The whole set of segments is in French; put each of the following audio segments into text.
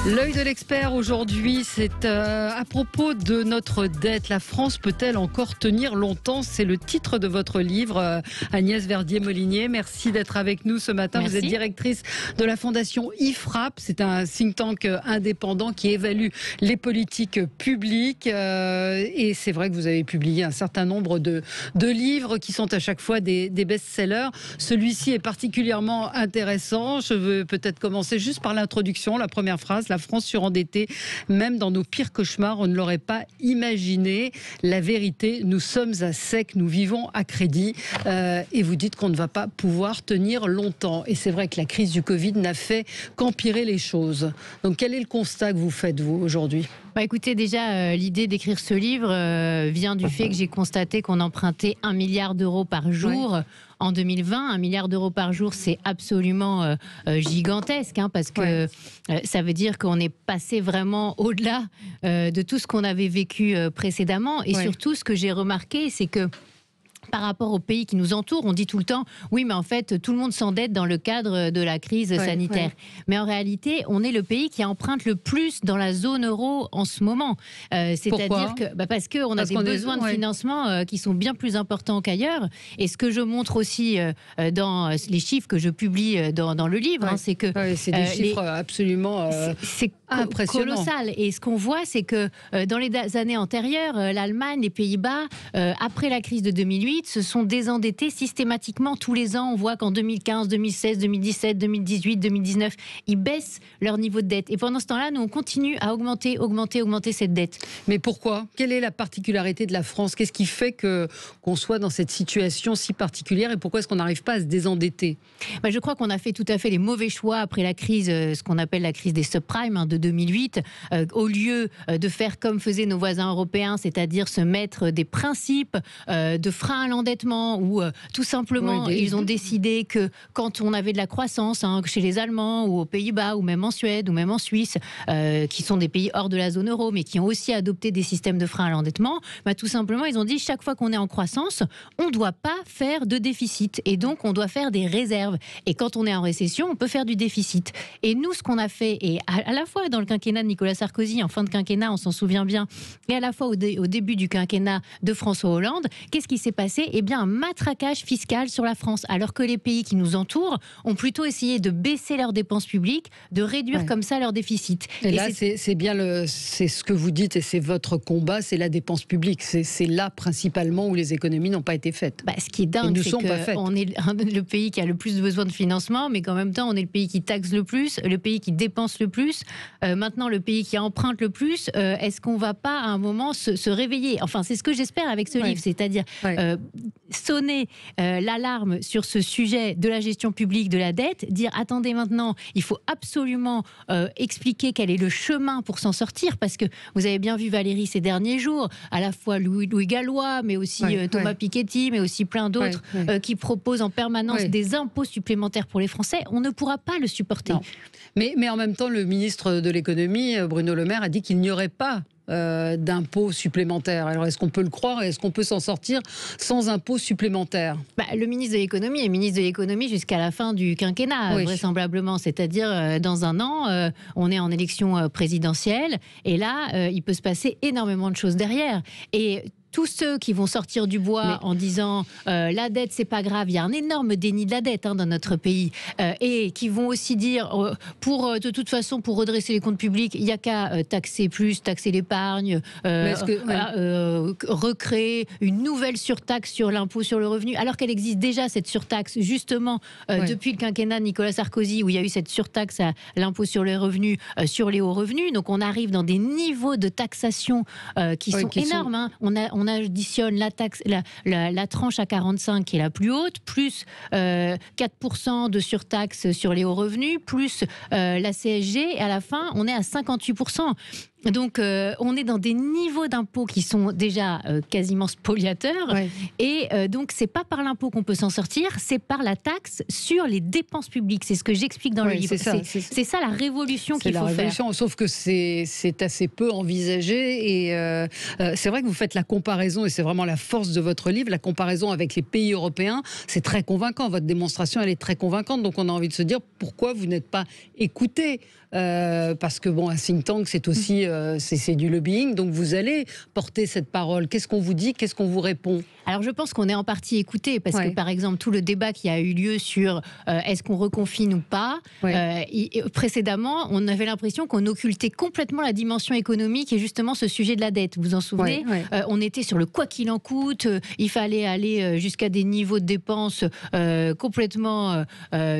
L'œil de l'expert aujourd'hui, c'est à propos de notre dette. La France peut-elle encore tenir longtemps? C'est le titre de votre livre, Agnès Verdier-Molinier. Merci d'être avec nous ce matin. Merci. Vous êtes directrice de la fondation IFRAP. C'est un think tank indépendant qui évalue les politiques publiques. Et c'est vrai que vous avez publié un certain nombre de livres qui sont à chaque fois des best-sellers. Celui-ci est particulièrement intéressant. Je veux peut-être commencer juste par l'introduction, la première phrase. La France surendettée, même dans nos pires cauchemars, on ne l'aurait pas imaginé. La vérité, nous sommes à sec, nous vivons à crédit. Et vous dites qu'on ne va pas pouvoir tenir longtemps. Et c'est vrai que la crise du Covid n'a fait qu'empirer les choses. Donc quel est le constat que vous faites, vous, aujourd'hui ? Écoutez, déjà, l'idée d'écrire ce livre vient du fait que j'ai constaté qu'on empruntait 1 milliard d'euros par jour. Ouais. En 2020, 1 milliard d'euros par jour, c'est absolument gigantesque, parce que ça veut dire qu'on est passé vraiment au-delà de tout ce qu'on avait vécu précédemment. Et surtout, ce que j'ai remarqué, c'est que par rapport aux pays qui nous entourent, on dit tout le temps, oui, mais en fait, tout le monde s'endette dans le cadre de la crise sanitaire. Mais en réalité, on est le pays qui emprunte le plus dans la zone euro en ce moment. C'est-à-dire que, parce qu'on a des besoins de financement qui sont bien plus importants qu'ailleurs. Et ce que je montre aussi dans les chiffres que je publie dans le livre, c'est que... c'est des chiffres absolument c'est impressionnant. Colossal. Et ce qu'on voit, c'est que dans les années antérieures, l'Allemagne, les Pays-Bas, après la crise de 2008, se sont désendettés systématiquement tous les ans. On voit qu'en 2015, 2016, 2017, 2018, 2019, ils baissent leur niveau de dette. Et pendant ce temps-là, nous, on continue à augmenter cette dette. Mais pourquoi ? Quelle est la particularité de la France ? Qu'est-ce qui fait qu'on soit dans cette situation si particulière et pourquoi est-ce qu'on n'arrive pas à se désendetter ? Je crois qu'on a fait tout à fait les mauvais choix après la crise, ce qu'on appelle la crise des subprimes de 2008. Au lieu de faire comme faisaient nos voisins européens, c'est-à-dire se mettre des principes de frein à l'endettement, ou tout simplement ils ont décidé que quand on avait de la croissance chez les Allemands ou aux Pays-Bas ou même en Suède ou même en Suisse, qui sont des pays hors de la zone euro mais qui ont aussi adopté des systèmes de frein à l'endettement, tout simplement ils ont dit chaque fois qu'on est en croissance, on ne doit pas faire de déficit et donc on doit faire des réserves, et quand on est en récession on peut faire du déficit. Et nous, ce qu'on a fait, et à la fois dans le quinquennat de Nicolas Sarkozy, en fin de quinquennat on s'en souvient bien, et à la fois au début du quinquennat de François Hollande, qu'est-ce qui s'est passé ? Un matraquage fiscal sur la France, alors que les pays qui nous entourent ont plutôt essayé de baisser leurs dépenses publiques, de réduire comme ça leur déficit. Et là, c'est bien c'est ce que vous dites, et c'est votre combat, c'est la dépense publique. C'est là principalement où les économies n'ont pas été faites. Ce qui est dingue, c'est qu'on est le pays qui a le plus besoin de financement, mais qu'en même temps, on est le pays qui taxe le plus, le pays qui dépense le plus, maintenant le pays qui emprunte le plus. Est-ce qu'on ne va pas à un moment se réveiller ? Enfin, c'est ce que j'espère avec ce livre, c'est-à-dire sonner l'alarme sur ce sujet de la gestion publique de la dette, dire attendez, maintenant il faut absolument expliquer quel est le chemin pour s'en sortir, parce que vous avez bien vu Valérie ces derniers jours, à la fois Louis Gallois, mais aussi Thomas Piketty, mais aussi plein d'autres qui proposent en permanence des impôts supplémentaires pour les Français. On ne pourra pas le supporter. Mais en même temps, le ministre de l'économie, Bruno Le Maire, a dit qu'il n'y aurait pas d'impôts supplémentaires. Alors est-ce qu'on peut le croire et est-ce qu'on peut s'en sortir sans impôts supplémentaires ? Le ministre de l'économie est ministre de l'économie jusqu'à la fin du quinquennat, vraisemblablement. C'est-à-dire, dans un an, on est en élection présidentielle et là, il peut se passer énormément de choses derrière. Et tous ceux qui vont sortir du bois en disant la dette c'est pas grave, il y a un énorme déni de la dette dans notre pays, et qui vont aussi dire de toute façon pour redresser les comptes publics il n'y a qu'à taxer plus, taxer l'épargne, recréer une nouvelle surtaxe sur l'impôt sur le revenu, alors qu'elle existe déjà cette surtaxe justement depuis le quinquennat de Nicolas Sarkozy, où il y a eu cette surtaxe à l'impôt sur les revenus, sur les hauts revenus. Donc on arrive dans des niveaux de taxation qui sont énormes. On additionne la taxe, la tranche à 45 qui est la plus haute, plus 4% de surtaxe sur les hauts revenus, plus la CSG, et à la fin, on est à 58%. Donc, on est dans des niveaux d'impôts qui sont déjà quasiment spoliateurs. Ouais. Et donc, c'est pas par l'impôt qu'on peut s'en sortir, c'est par la taxe sur les dépenses publiques. C'est ce que j'explique dans le livre. C'est ça la révolution qu'il faut faire. Sauf que c'est assez peu envisagé. Et c'est vrai que vous faites la comparaison, et c'est vraiment la force de votre livre, la comparaison avec les pays européens. C'est très convaincant. Votre démonstration, elle est très convaincante. Donc, on a envie de se dire pourquoi vous n'êtes pas écouté. Parce que bon, un think tank, c'est aussi c'est du lobbying, donc vous allez porter cette parole. Qu'est-ce qu'on vous dit, qu'est-ce qu'on vous répond? Alors je pense qu'on est en partie écouté, parce que par exemple tout le débat qui a eu lieu sur est-ce qu'on reconfine ou pas, précédemment on avait l'impression qu'on occultait complètement la dimension économique et justement ce sujet de la dette. Vous vous en souvenez? On était sur le quoi qu'il en coûte, il fallait aller jusqu'à des niveaux de dépenses complètement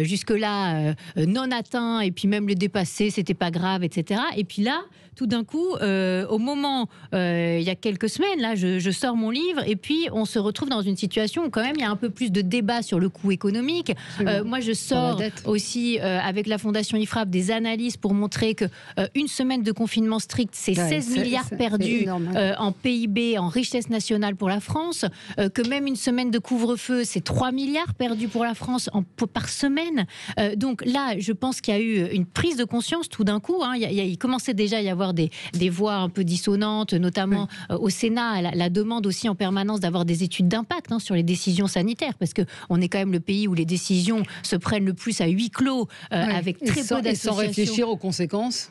jusque-là non atteints, et puis même les dépasser, c'était pas grave, etc. Et puis là, tout d'un coup, au moment, il y a quelques semaines, là, je sors mon livre, et puis on se retrouve dans une situation où quand même il y a un peu plus de débat sur le coût économique. Moi, je sors aussi avec la Fondation IFRAP des analyses pour montrer que une semaine de confinement strict, c'est 16 milliards perdus en PIB, en richesse nationale pour la France, que même une semaine de couvre-feu, c'est 3 milliards perdus pour la France par semaine. Donc là, je pense qu'il y a eu une prise de conscience tout d'un coup. Il commençait déjà à y avoir des voix un peu dissonantes, notamment au Sénat. La demande aussi en permanence d'avoir des études d'impact sur les décisions sanitaires, parce qu'on est quand même le pays où les décisions se prennent le plus à huis clos, avec très peu d'associations. Et sans réfléchir aux conséquences.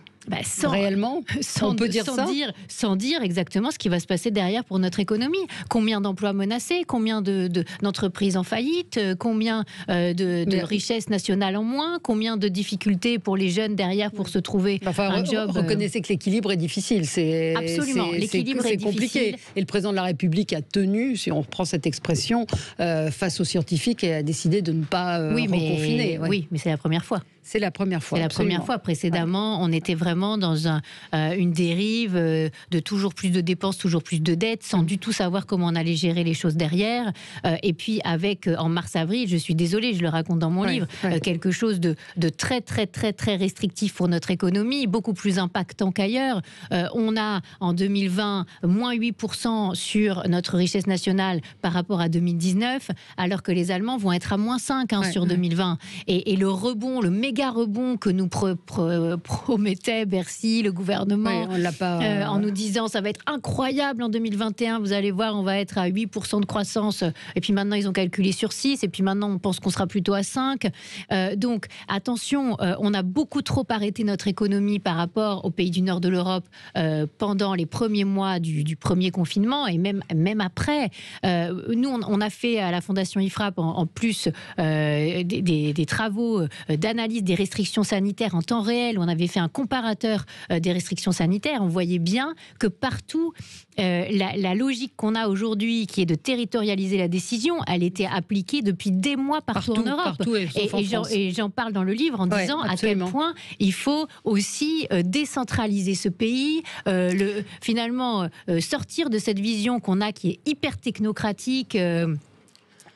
Réellement, on peut dire ça sans dire exactement ce qui va se passer derrière pour notre économie. Combien d'emplois menacés, combien d'entreprises en faillite, combien de richesses nationales en moins, combien de difficultés pour les jeunes derrière pour se trouver un job. Reconnaissez que l'équilibre est difficile. Absolument, l'équilibre est compliqué. Difficile. Et le président de la République a tenu, si on reprend cette expression, face aux scientifiques, et a décidé de ne pas reconfiner. Oui, mais c'est la première fois. C'est la première fois. C'est la première fois. Précédemment, on était vraiment dans une dérive de toujours plus de dépenses, toujours plus de dettes, sans du tout savoir comment on allait gérer les choses derrière. Et puis avec, en mars-avril, je suis désolée, je le raconte dans mon livre, quelque chose de très, très, très, très restrictif pour notre économie, beaucoup plus impactant qu'ailleurs. On a, en 2020, moins 8% sur notre richesse nationale par rapport à 2019, alors que les Allemands vont être à moins 5 sur 2020. Et le rebond, le méga rebond que nous promettait Bercy, le gouvernement, on l'a pas, en nous disant ça va être incroyable en 2021, vous allez voir, on va être à 8% de croissance, et puis maintenant ils ont calculé sur 6, et puis maintenant on pense qu'on sera plutôt à 5. Donc attention, on a beaucoup trop arrêté notre économie par rapport aux pays du nord de l'Europe pendant les premiers mois du premier confinement, et même après. Nous, on a fait à la Fondation IFRAP en plus des travaux d'analyse des restrictions sanitaires en temps réel, où on avait fait un comparateur des restrictions sanitaires. On voyait bien que partout, la logique qu'on a aujourd'hui, qui est de territorialiser la décision, elle était appliquée depuis des mois partout en Europe. Et j'en parle dans le livre en disant à quel point il faut aussi décentraliser ce pays, finalement sortir de cette vision qu'on a qui est hyper technocratique.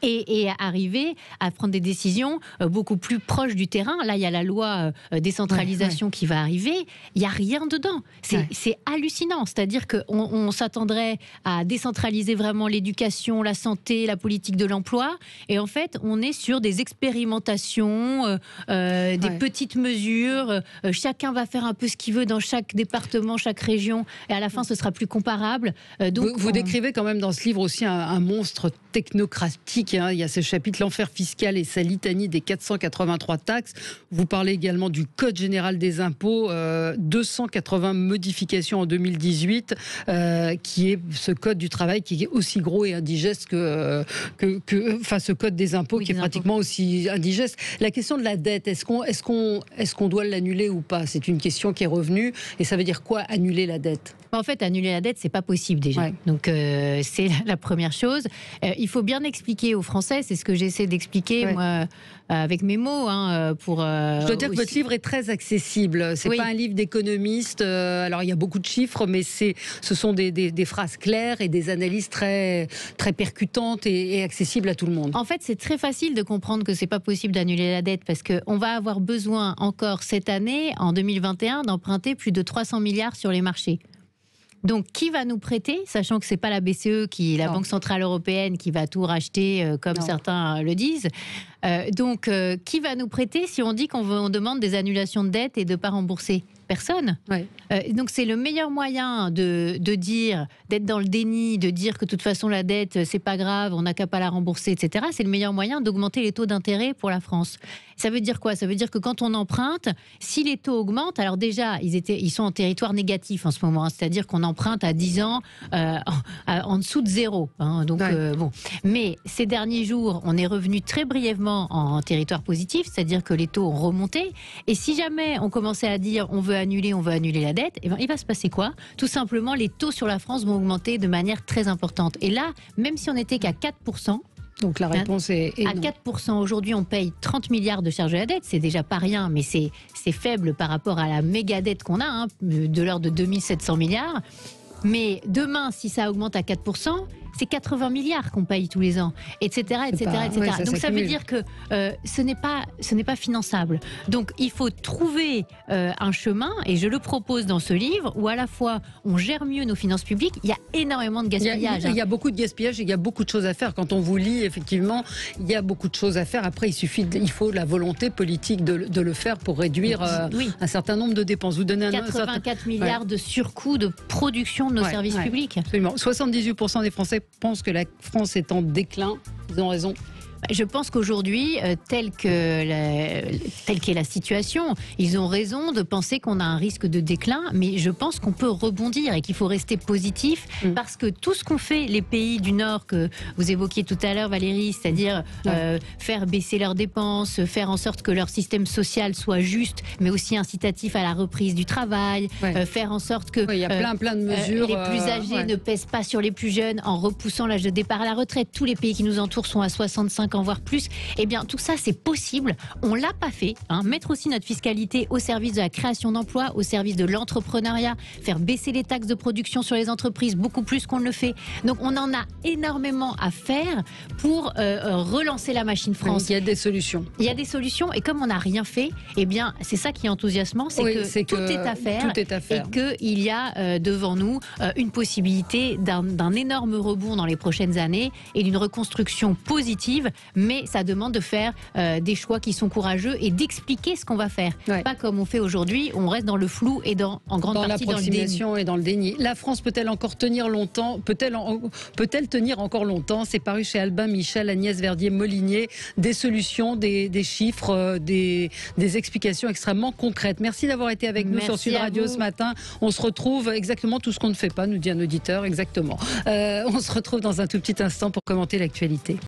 Et arriver à prendre des décisions beaucoup plus proches du terrain. Là, il y a la loi décentralisation qui va arriver. Il n'y a rien dedans. C'est hallucinant. C'est-à-dire qu'on s'attendrait à décentraliser vraiment l'éducation, la santé, la politique de l'emploi. Et en fait, on est sur des expérimentations, des petites mesures. Chacun va faire un peu ce qu'il veut dans chaque département, chaque région. Et à la fin, ce sera plus comparable. Donc, vous décrivez quand même dans ce livre aussi un monstre technocratique. Il y a ce chapitre, l'enfer fiscal et sa litanie des 483 taxes. Vous parlez également du Code général des impôts, 280 modifications en 2018, qui est ce Code du travail qui est aussi gros et indigeste que ce Code des impôts qui est pratiquement aussi indigeste. La question de la dette, est-ce qu'on doit l'annuler ou pas? C'est une question qui est revenue. Et ça veut dire quoi, annuler la dette? En fait, annuler la dette, c'est pas possible déjà. Donc, c'est la première chose. Il faut bien expliquer aux Français, c'est ce que j'essaie d'expliquer, moi, avec mes mots. Je dois dire que votre livre est très accessible. C'est pas un livre d'économiste. Alors, il y a beaucoup de chiffres, mais ce sont des phrases claires et des analyses très, très percutantes et accessibles à tout le monde. En fait, c'est très facile de comprendre que c'est pas possible d'annuler la dette, parce qu'on va avoir besoin encore cette année, en 2021, d'emprunter plus de 300 milliards sur les marchés. Donc, qui va nous prêter, sachant que c'est pas la BCE, la Banque Centrale Européenne, qui va tout racheter, comme certains le disent. Donc, qui va nous prêter si on dit qu'on demande des annulations de dettes et de ne pas rembourser? Personne. Ouais. Donc c'est le meilleur moyen de dire, d'être dans le déni, de dire que de toute façon la dette c'est pas grave, on n'a qu'à pas la rembourser, etc. C'est le meilleur moyen d'augmenter les taux d'intérêt pour la France. Ça veut dire quoi? Ça veut dire que quand on emprunte, si les taux augmentent, alors déjà ils sont en territoire négatif en ce moment, hein, c'est-à-dire qu'on emprunte à 10 ans en dessous de zéro. Hein, donc bon, mais ces derniers jours, on est revenu très brièvement en territoire positif, c'est-à-dire que les taux ont remonté. Et si jamais on commençait à dire on veut annuler la dette, et ben, il va se passer quoi? Tout simplement, les taux sur la France vont augmenter de manière très importante. Et là, même si on n'était qu'à 4%, donc la réponse est à 4%, aujourd'hui on paye 30 milliards de charges de la dette, c'est déjà pas rien, mais c'est faible par rapport à la méga dette qu'on a, hein, de l'ordre de 2700 milliards. Mais demain, si ça augmente à 4%, c'est 80 milliards qu'on paye tous les ans, etc. etc., etc. Donc ça veut dire que ce n'est pas finançable. Donc il faut trouver un chemin, et je le propose dans ce livre, où à la fois on gère mieux nos finances publiques. Il y a énormément de gaspillage. Il y a beaucoup de gaspillage, il y a beaucoup de choses à faire. Quand on vous lit, effectivement, il y a beaucoup de choses à faire. Après, il faut la volonté politique de le faire pour réduire un certain nombre de dépenses. Vous donnez 84 milliards de surcoût de production de nos services publics. Absolument. 78% des Français pensent que la France est en déclin. Ils ont raison. Je pense qu'aujourd'hui, telle qu'est la situation, ils ont raison de penser qu'on a un risque de déclin, mais je pense qu'on peut rebondir et qu'il faut rester positif, parce que tout ce qu'ont fait les pays du Nord, que vous évoquiez tout à l'heure Valérie, c'est-à-dire faire baisser leurs dépenses, faire en sorte que leur système social soit juste, mais aussi incitatif à la reprise du travail, faire en sorte que il y a plein de mesures, les plus âgés ne pèsent pas sur les plus jeunes en repoussant l'âge de départ à la retraite. Tous les pays qui nous entourent sont à 65 ans, voire plus. Eh bien, tout ça, c'est possible. On l'a pas fait. Hein. Mettre aussi notre fiscalité au service de la création d'emplois, au service de l'entrepreneuriat, faire baisser les taxes de production sur les entreprises, beaucoup plus qu'on ne le fait. Donc, on en a énormément à faire pour relancer la machine France. Il y a des solutions. Il y a des solutions, et comme on n'a rien fait, eh bien, c'est ça qui est enthousiasmant, c'est que tout est à faire, et qu'il y a devant nous une possibilité d'un énorme rebond dans les prochaines années et d'une reconstruction positive. Mais ça demande de faire des choix qui sont courageux et d'expliquer ce qu'on va faire. Pas comme on fait aujourd'hui, on reste dans le flou et en grande partie dans le déni. Et dans le déni. La France peut-elle encore tenir longtemps? Peut-elle tenir encore longtemps? C'est paru chez Albin Michel, Agnès Verdier-Molinier. Des solutions, des chiffres, des explications extrêmement concrètes. Merci d'avoir été avec nous sur Sud Radio ce matin. On se retrouve exactement tout ce qu'on ne fait pas, nous dit un auditeur, exactement. On se retrouve dans un tout petit instant pour commenter l'actualité.